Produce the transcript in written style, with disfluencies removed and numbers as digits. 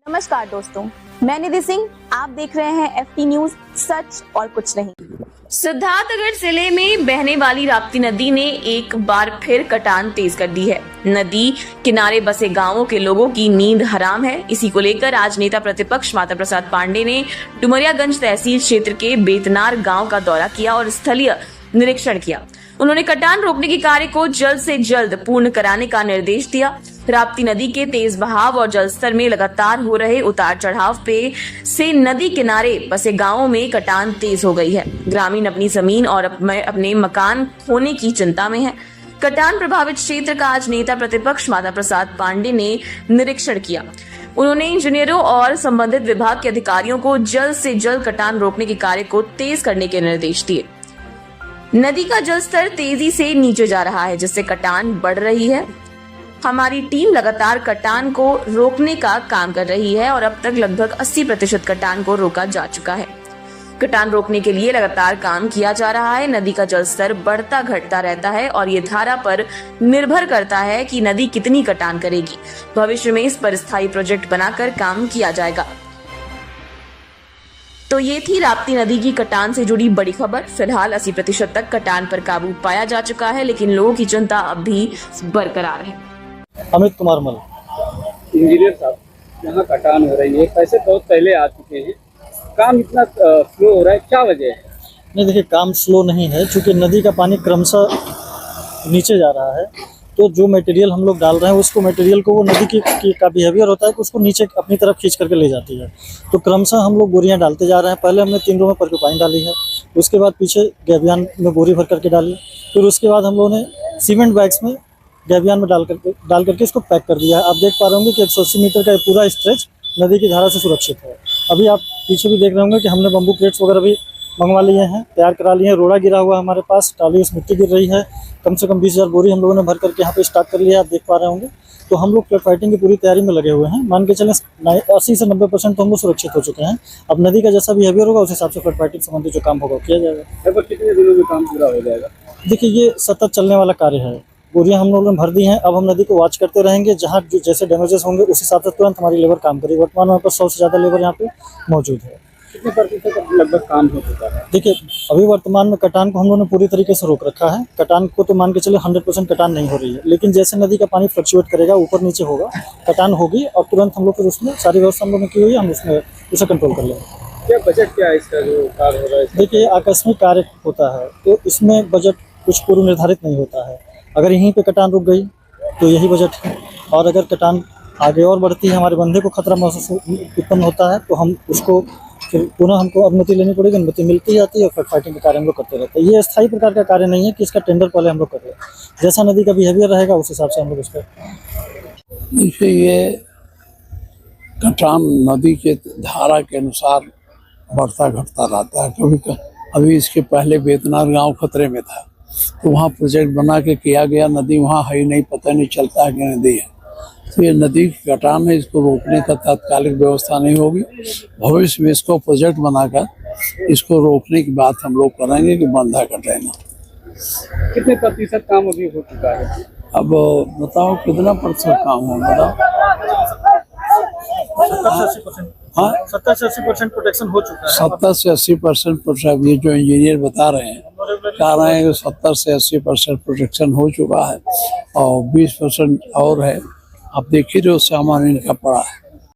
नमस्कार दोस्तों, मैं निधि सिंह। आप देख रहे हैं FT न्यूज, सच और कुछ नहीं। सिद्धार्थनगर जिले में बहने वाली राप्ती नदी ने एक बार फिर कटान तेज कर दी है। नदी किनारे बसे गांवों के लोगों की नींद हराम है। इसी को लेकर आज नेता प्रतिपक्ष माता प्रसाद पांडे ने डुमरियागंज तहसील क्षेत्र के बेतनार गांव का दौरा किया और स्थलीय निरीक्षण किया। उन्होंने कटान रोकने के कार्य को जल्द से जल्द पूर्ण कराने का निर्देश दिया। राप्ती नदी के तेज बहाव और जलस्तर में लगातार हो रहे उतार चढ़ाव से नदी किनारे बसे गांवों में कटान तेज हो गई है। ग्रामीण अपनी जमीन और अपने मकान खोने की चिंता में है। कटान प्रभावित क्षेत्र का आज नेता प्रतिपक्ष माता प्रसाद पांडे ने निरीक्षण किया। उन्होंने इंजीनियरों और संबंधित विभाग के अधिकारियों को जल्द से जल्द कटान रोकने के कार्य को तेज करने के निर्देश दिए। नदी का जलस्तर तेजी से नीचे जा रहा है, जिससे कटान बढ़ रही है। हमारी टीम लगातार कटान को रोकने का काम कर रही है और अब तक लगभग 80% कटान को रोका जा चुका है। कटान रोकने के लिए लगातार काम किया जा रहा है। नदी का जलस्तर बढ़ता घटता रहता है और ये धारा पर निर्भर करता है कि नदी कितनी कटान करेगी। भविष्य में इस पर स्थायी प्रोजेक्ट बनाकर काम किया जाएगा। तो ये थी राप्ती नदी की कटान से जुड़ी बड़ी खबर। फिलहाल 80% तक कटान पर काबू पाया जा चुका है, लेकिन लोगों की चिंता अब भी बरकरार है। अमित कुमार मल। इंजीनियर साहब, यहाँ कटान हो रही है, पैसे बहुत पहले आ चुके हैं, काम इतना स्लो हो रहा है, क्या वजह है? नहीं, देखिए, काम स्लो नहीं है, क्योंकि नदी का पानी क्रमशः नीचे जा रहा है। तो जो मटेरियल हम लोग डाल रहे हैं उसको मटेरियल को वो नदी का बिहेवियर होता है कि उसको नीचे अपनी तरफ खींच करके ले जाती है। तो क्रमशः हम लोग बोरियां डालते जा रहे हैं। पहले हमने 3 रो में पर्क्यूपाइन डाली है, उसके बाद पीछे गैबियन में बोरी भर करके डाली, फिर उसके बाद हम लोगों ने सीमेंट बैग्स में गैबियन में डाल करके इसको पैक कर दिया है। आप देख पा रहे होंगे कि 180 मीटर का ये पूरा स्ट्रेच नदी की धारा से सुरक्षित है। अभी आप पीछे भी देख रहे होंगे कि हमने बम्बू क्रेट्स वगैरह भी मंगवा लिए हैं, तैयार करा लिए हैं। रोड़ा गिरा हुआ है हमारे पास, टाली उस मिट्टी गिर रही है। कम से कम 20,000 बोरी हम लोगों ने भर करके यहाँ पे स्टार्ट कर लिया है, आप देख पा रहे होंगे। तो हम लोग फ्लड फाइटिंग की पूरी तैयारी में लगे हुए हैं। मान के चलें 80 से 90% तो हम लोग सुरक्षित हो चुके हैं। अब नदी का जैसा बिहेवियर होगा उस हिसाब से फ्लड फाइटिंग संबंधी जो काम होगा किया जाएगा। लगभग कितने दिनों में काम पूरा हो जाएगा? देखिए, ये सतत चलने वाला कार्य है। बोरियां हम लोगों ने भर दी हैं। अब हम नदी को वॉच करते रहेंगे। जहाँ जैसे डैमेजेस होंगे उस हिसाब से तुरंत हमारी लेबर काम करेगी। वर्तमान में 100 से ज़्यादा लेबर यहाँ पे मौजूद है। कितने प्रतिशत लगभग काम हो चुका है? देखिए, अभी वर्तमान में कटान को हम लोगों ने पूरी तरीके से रोक रखा है। कटान को तो मान के चले 100% कटान नहीं हो रही है, लेकिन जैसे नदी का पानी फ्लक्चुएट करेगा, ऊपर नीचे होगा, कटान होगी और तुरंत हम लोग फिर उसमें सारी व्यवस्था हम लोगों ने की हुई है, हम उसमें उसे कंट्रोल कर लेंगे। क्या बजट क्या है इसका जो कार्य हो रहा है? देखिए, आकस्मिक कार्य होता है तो इसमें बजट कुछ पूर्व निर्धारित नहीं होता है। अगर यहीं पे कटान रुक गई तो यही बजट है, और अगर कटान आगे और बढ़ती है, हमारे बंदे को खतरा महसूस उत्पन्न होता है, तो हम उसको फिर पुनः हमको अनुमति लेनी पड़ेगी। अनुमति मिलती जाती है और फिर फाइटिंग का कार्य हम लोग करते रहते हैं। ये स्थायी प्रकार का कार्य नहीं है कि इसका टेंडर पहले हम लोग कर रहे हैं। जैसा नदी का बिहेवियर रहेगा उस हिसाब से हम लोग उस पर। देखिए, ये कटान नदी के धारा के अनुसार बढ़ता घटता रहता है। कभी अभी इसके पहले बेतनार गांव खतरे में था, तो वहाँ प्रोजेक्ट बना के किया गया। नदी वहाँ है ही नहीं, पता नहीं चलता है कि नदी है। तो ये नदी की कटान है, इसको रोकने का तात्कालिक व्यवस्था नहीं होगी। भविष्य में इसको प्रोजेक्ट बनाकर इसको रोकने की बात हम लोग करेंगे कि बंधा कर लेना। कितने प्रतिशत काम अभी हो चुका है? अब बताओ कितना प्रतिशत काम हो? बताओ। 70 से 80% प्रोटेक्शन हो चुका है। 70 से 80% प्रोटेक्शन, ये जो इंजीनियर बता रहे हैं, कह रहे हैं कि 70 से 80% प्रोटेक्शन हो चुका है और 20% और है। आप देखिए जो सामान इनका पड़ा है।